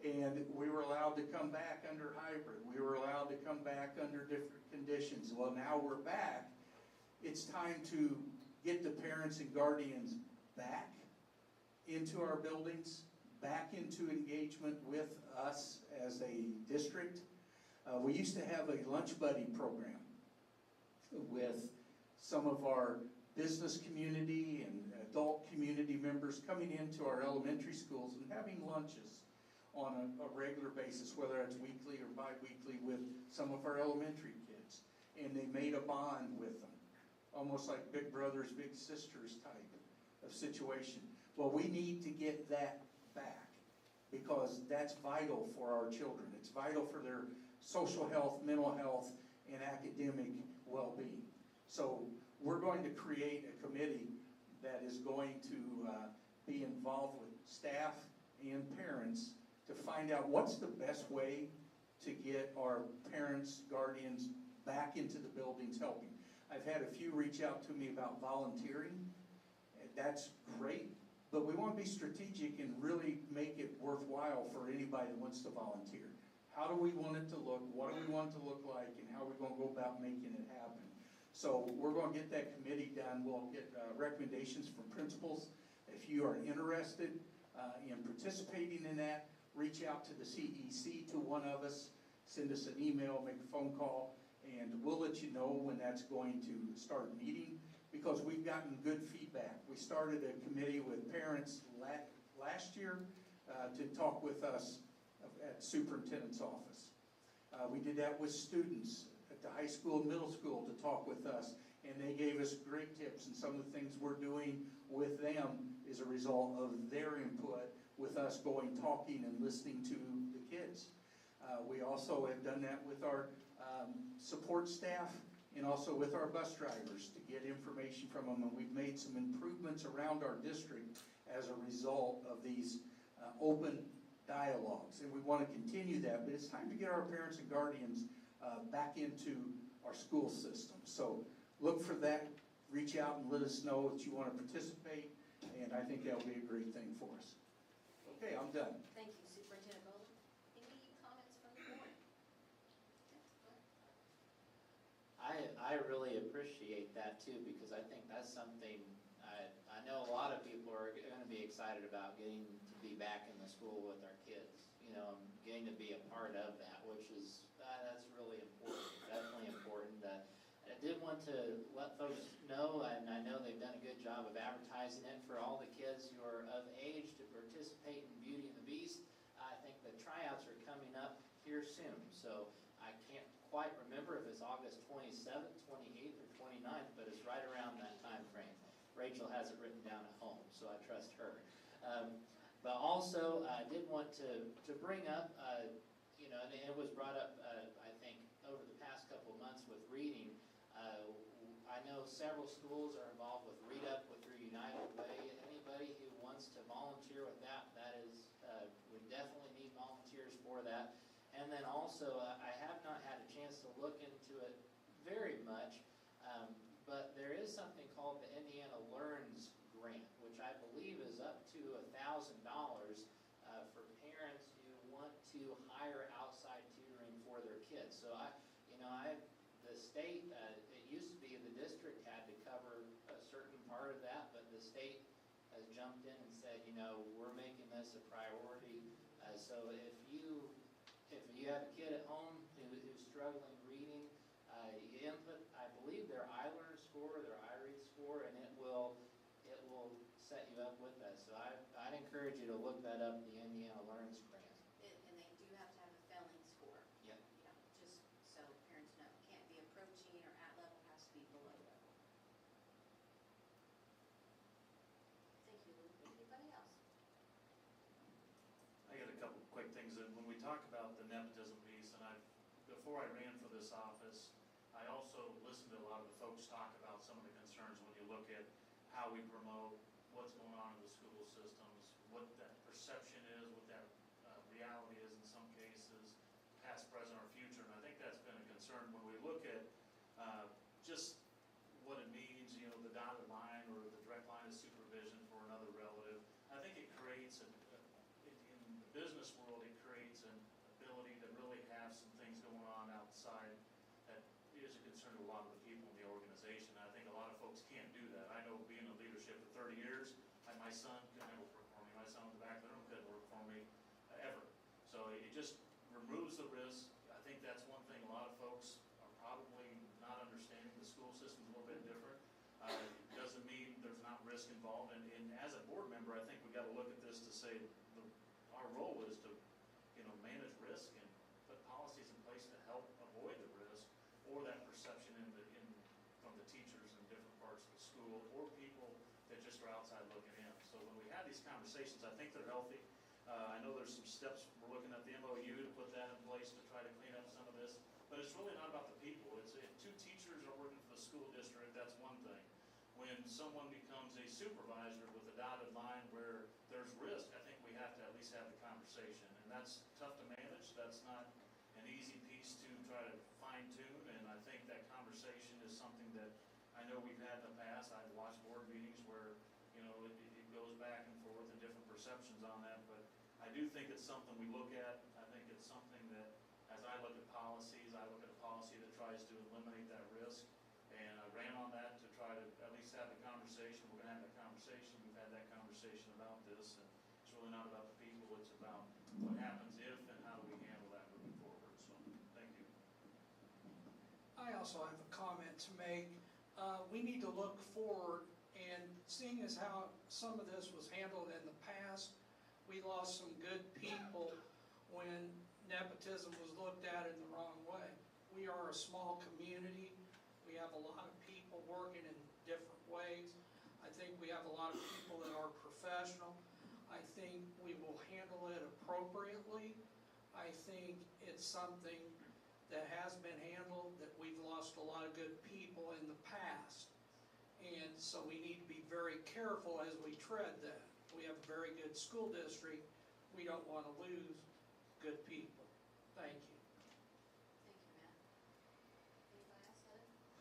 And we were allowed to come back under hybrid. We were allowed to come back under different conditions. Well, now we're back. It's time to get the parents and guardians back into our buildings, back into engagement with us as a district. We used to have a lunch buddy program with some of our business community and adult community members coming into our elementary schools and having lunches on a regular basis, whether it's weekly or bi-weekly, with some of our elementary kids. And they made a bond with them, almost like big brothers, big sisters type of situation. Well, we need to get that back because that's vital for our children. It's vital for their social health, mental health, and academic well-being. So we're going to create a committee that is going to be involved with staff and parents to find out what's the best way to get our parents, guardians back into the buildings helping. I've had a few reach out to me about volunteering. That's great, but we want to be strategic and really make it worthwhile for anybody that wants to volunteer. How do we want it to look? What do we want it to look like? And how are we going to go about making it happen? So we're going to get that committee done. We'll get recommendations from principals. If you are interested in participating in that, reach out to the CEC, to one of us, send us an email, make a phone call, and we'll let you know when that's going to start meeting because we've gotten good feedback. We started a committee with parents last year to talk with us at the superintendent's office. We did that with students at the high school and middle school to talk with us, and they gave us great tips, and some of the things we're doing with them is a result of their input with us going, talking, and listening to the kids. We also have done that with our support staff and also with our bus drivers to get information from them, and we've made some improvements around our district as a result of these open dialogues, and we want to continue that, but it's time to get our parents and guardians back into our school system. So look for that, reach out and let us know that you want to participate, and I think that'll be a great thing for us. Okay, I'm done. Thank you, Superintendent Bowden. Any comments from the board? I really appreciate that too, because I think that's something, I know a lot of people are gonna be excited about getting to be back in the school with our kids. You know, getting to be a part of that, which is, that's really important, definitely important. I did want to let folks know, and I know they've done a good job of advertising it for all the kids who are of age to participate in Beauty and the Beast. I think the tryouts are coming up here soon, so I can't quite remember if it's August 27th, 28th, or 29th, but it's right around that time frame. Rachel has it written down at home, so I trust her. But also, I did want to bring up, you know, and it was brought up, I think, over the past couple of months with reading. I know several schools are involved with Read Up with your United Way. Anybody who wants to volunteer with that, we definitely need volunteers for that. And then also, I have not had a chance to look into it very much, but there is something called the Indiana Learns Grant, which I believe is up to $1,000 for parents who want to hire outside tutoring for their kids. So the state, it used to be the district had to cover a certain part of that, but the state has jumped in and said, you know, we're making this a priority. So if you have a kid at home who's struggling reading, you input, I believe, their iLearn score, their iRead score, and it will set you up with that. So I'd encourage you to look that up, the Indiana Learns Grant. And they do have to have a failing score. Yep. Yeah, just so parents know, can't be approaching or at level, has to be below level. Thank you, Lou. Anybody else? I got a couple quick things. And when we talk about the nepotism piece, and before I ran for this office, I also listened to a lot of the folks talk about some of the concerns when you look at how we promote, what's going on in the school systems, what that perception is, what that reality is in some cases, past, present, or future. And I think that's been a concern when we look at just what it means, you know, the dotted line or the direct line of supervision for another relative. I think it creates, in the business world, it creates an ability to really have some things going on outside that is a concern to a lot of the people in the organization. I think a lot of folks can't do that. I know being in leadership for 30 years, my son could never work for me. My son in the back of the room couldn't work for me ever. So it just removes the risk. I think that's one thing a lot of folks are probably not understanding. The school system's a little bit different. Doesn't mean there's not risk involved. And as a board member, I think we got to look at this to say our role is to, you know, manage risk and put policies in place to help avoid the risk or that perception from the teachers in different parts of the school or people that just are outside looking in. So when we have these conversations, I think they're healthy. I know there's some steps, we're looking at the MOU to put that in place to try to clean up some of this, but it's really not about the people. If two teachers are working for the school district, that's one thing. When someone becomes a supervisor with a dotted line where there's risk, I think we have to at least have the conversation. And that's tough to manage. That's not an easy piece to try to fine tune. And I think that conversation is something that I know we've had in the past. I've watched board meetings where, you know, it goes back and forth and different perceptions on that. But I do think it's something we look at. I think it's something that, as I look at policies, I look at a policy that tries to eliminate that risk. And I ran on that to try to at least have the conversation. We're going to have that conversation. We've had that conversation about this. And it's really not about the people. It's about what happens if and how do we handle that moving forward. So, thank you. I also have a comment to make. We need to look forward, and seeing as how some of this was handled in the past, we lost some good people when nepotism was looked at in the wrong way. We are a small community. We have a lot of people working in different ways. I think we have a lot of people that are professional. I think we will handle it appropriately. I think it's something that has been handled, that we've lost a lot of good people in the past. And so we need to be very careful as we tread that. We have a very good school district. We don't want to lose good people. Thank you. Thank you, Matt. Anybody else have anything?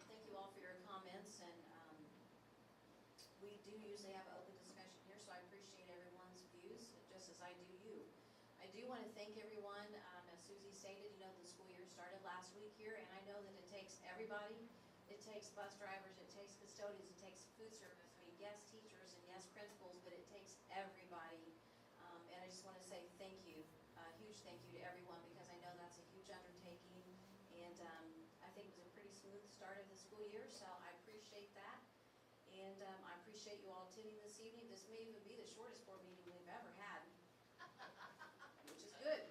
Thank you all for your comments, and we do usually have an open discussion here, so I appreciate everyone's views, just as I do you. I do want to thank everyone, as Susie stated, the school year started last week here, and I know that it takes everybody. It takes bus drivers, it takes custodians, it takes food service, yes, teachers and yes, principals, but it takes everybody. And I just want to say thank you, a huge thank you to everyone, because I know that's a huge undertaking. And I think it was a pretty smooth start of the school year, so I appreciate that. And I appreciate you all attending this evening. This may even be the shortest board meeting we've ever had, which is good.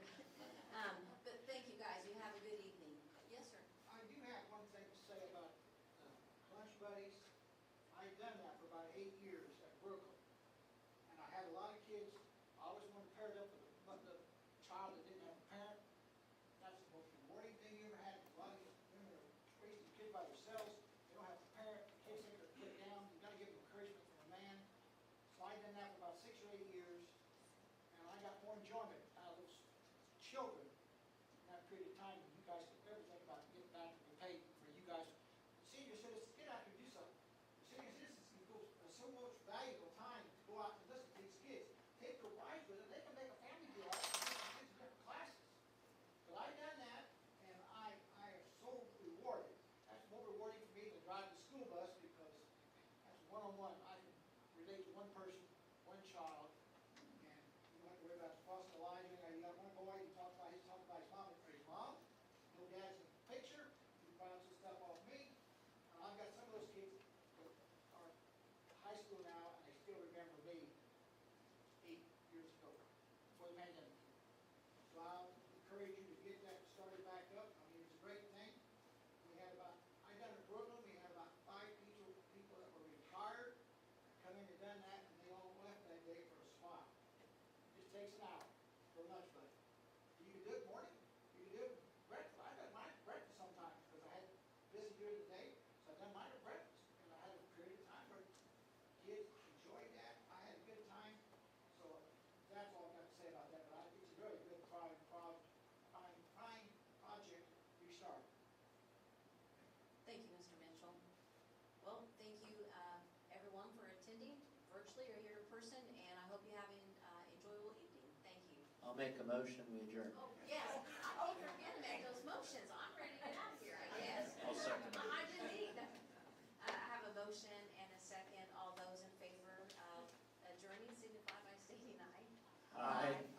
But thank you, guys. You have a good evening. Yes, sir. I do have one thing to say about lunch buddies. I've done that for about 8 years at Brooklyn. And I had a lot of kids, I always wanted paired up with the child that didn't have a parent. That's the most rewarding thing you ever had. A lot of women are raising kids by themselves. They don't have a parent. The kids think they're put down. You've got to give them encouragement from a man. So I've done that for about 6 or 8 years. And I got more enjoyment out of those children in that period of time than you guys could ever think about getting back to the pay for you guys. Senior citizens, get out here and do something. Senior citizens can go so much valuable time to go out and listen to these kids. Take their wives with them. They can make a family deal out and take the kids to different classes. But I've done that, and I am so rewarded. That's more rewarding for me than driving the school bus, because that's one-on-one. I can relate to one person, one child, and you don't have to worry about crossing the line. You got one boy, you talk about his mom, or his mom. No dad's in the picture. He bounces stuff off me. I've got some of those kids that are high school now, and they still remember me 8 years ago before the pandemic. So I'll encourage you to get that started back up. I mean, it's a great thing. We had about, I done it in Brooklyn, we had about 5 people that were retired, come in and done that, and they all left that day for a smile. It just takes an hour for lunch break. You can do it morning, you can do it breakfast. I've done mine at breakfast sometimes, because I had busy during the day. So I've done mine at breakfast, and I had a period of time where kids enjoyed that. I had a good time. So that's all I've got to say about that. But it's a really good prime project you started. Thank you, Mr. Mitchell. Well, thank you, everyone, for attending virtually or here in person, and I hope you have an enjoyable evening. Thank you. I'll make a motion, we adjourn. Oh, yes. Oh, you're going to make those motions. I'm ready to get out of here, I guess. I'll second it. I did. I have a motion and a second. All those in favor of adjourning signify by stating aye. Aye.